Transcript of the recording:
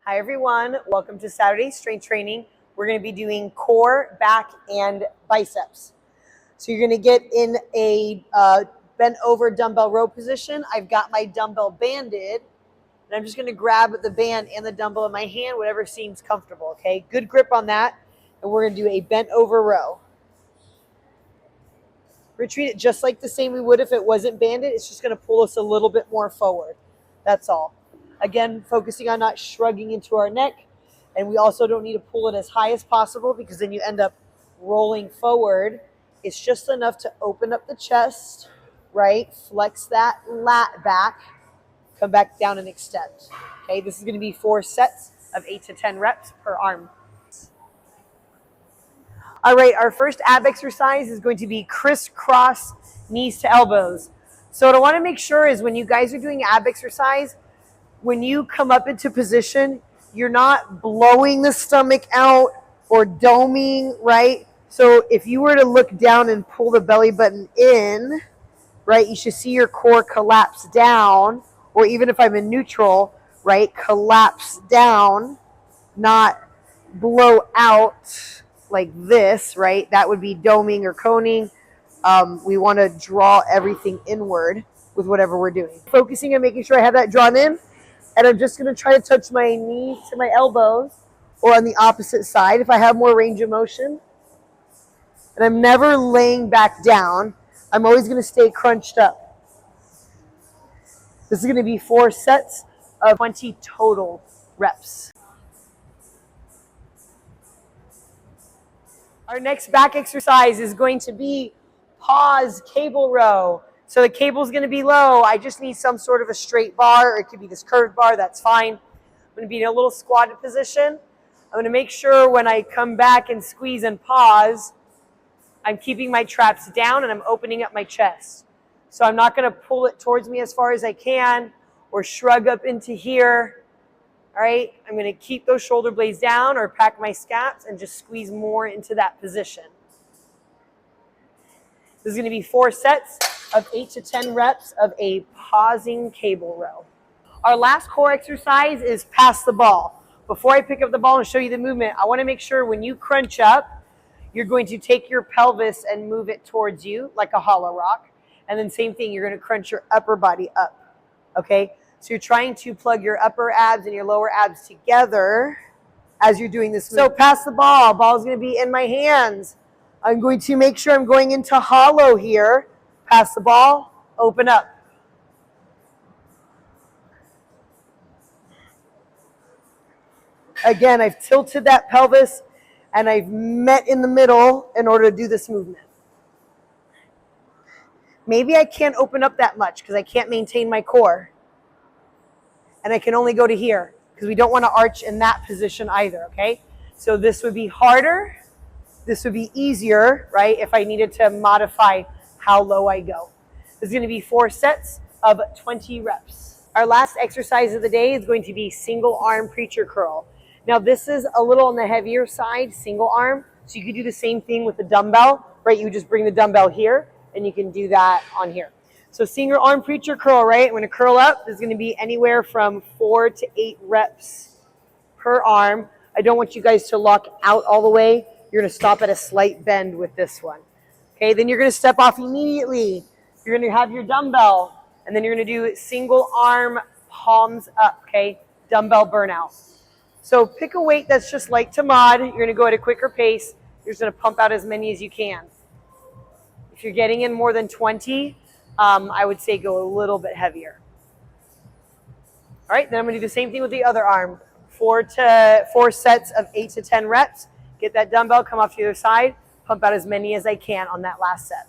Hi everyone, welcome to Saturday strength training. We're going to be doing core, back, and biceps. So you're going to get in a bent over dumbbell row position. I've got my dumbbell banded, and I'm just going to grab the band and the dumbbell in my hand, whatever seems comfortable, okay? Good grip on that, and we're going to do a bent over row. We're going to treat it just like the same we would if it wasn't banded. It's just going to pull us a little bit more forward. That's all. Again, focusing on not shrugging into our neck. And we also don't need to pull it as high as possible because then you end up rolling forward. It's just enough to open up the chest, right? Flex that lat back, come back down and extend. Okay, this is going to be 4 sets of 8 to 10 reps per arm. All right, our first ab exercise is going to be crisscross knees to elbows. So what I want to make sure is when you guys are doing ab exercise, when you come up into position, you're not blowing the stomach out or doming, right? So if you were to look down and pull the belly button in, right, you should see your core collapse down, or even if I'm in neutral, right, collapse down, not blow out like this, right? That would be doming or coning. We want to draw everything inward with whatever we're doing. Focusing on making sure I have that drawn in. And I'm just going to try to touch my knees to my elbows or on the opposite side if I have more range of motion. And I'm never laying back down. I'm always going to stay crunched up. This is going to be 4 sets of 20 total reps. Our next back exercise is going to be pause cable row. So the cable's going to be low. I just need some sort of a straight bar, or it could be this curved bar. That's fine. I'm going to be in a little squatted position. I'm going to make sure when I come back and squeeze and pause, I'm keeping my traps down and I'm opening up my chest. So I'm not going to pull it towards me as far as I can or shrug up into here. All right, I'm going to keep those shoulder blades down or pack my scaps and just squeeze more into that position. This is going to be 4 sets of 8 to 10 reps of a pausing cable row. Our last core exercise is pass the ball. Before I pick up the ball and show you the movement, I want to make sure when you crunch up, you're going to take your pelvis and move it towards you like a hollow rock. And then same thing, you're going to crunch your upper body up. Okay? So you're trying to plug your upper abs and your lower abs together as you're doing this movement. So pass the ball. Ball's going to be in my hands. I'm going to make sure I'm going into hollow here. Pass the ball, open up. Again, I've tilted that pelvis and I've met in the middle in order to do this movement. Maybe I can't open up that much because I can't maintain my core. And I can only go to here because we don't want to arch in that position either, okay? So this would be harder. This would be easier, right, if I needed to modify how low I go. This is going to be 4 sets of 20 reps. Our last exercise of the day is going to be single arm preacher curl. Now this is a little on the heavier side, single arm. So you could do the same thing with the dumbbell, right? You just bring the dumbbell here and you can do that on here. So single arm preacher curl, right? I'm going to curl up. This is going to be anywhere from 4 to 8 reps per arm. I don't want you guys to lock out all the way. You're going to stop at a slight bend with this one. Okay, then you're going to step off immediately. You're going to have your dumbbell, and then you're going to do single arm palms up, okay? Dumbbell burnout. So pick a weight that's just like to mod. You're going to go at a quicker pace. You're just going to pump out as many as you can. If you're getting in more than 20, I would say go a little bit heavier. All right, then I'm going to do the same thing with the other arm. 4 sets of 8 to 10 reps. Get that dumbbell, come off to the other side, pump out as many as I can on that last set.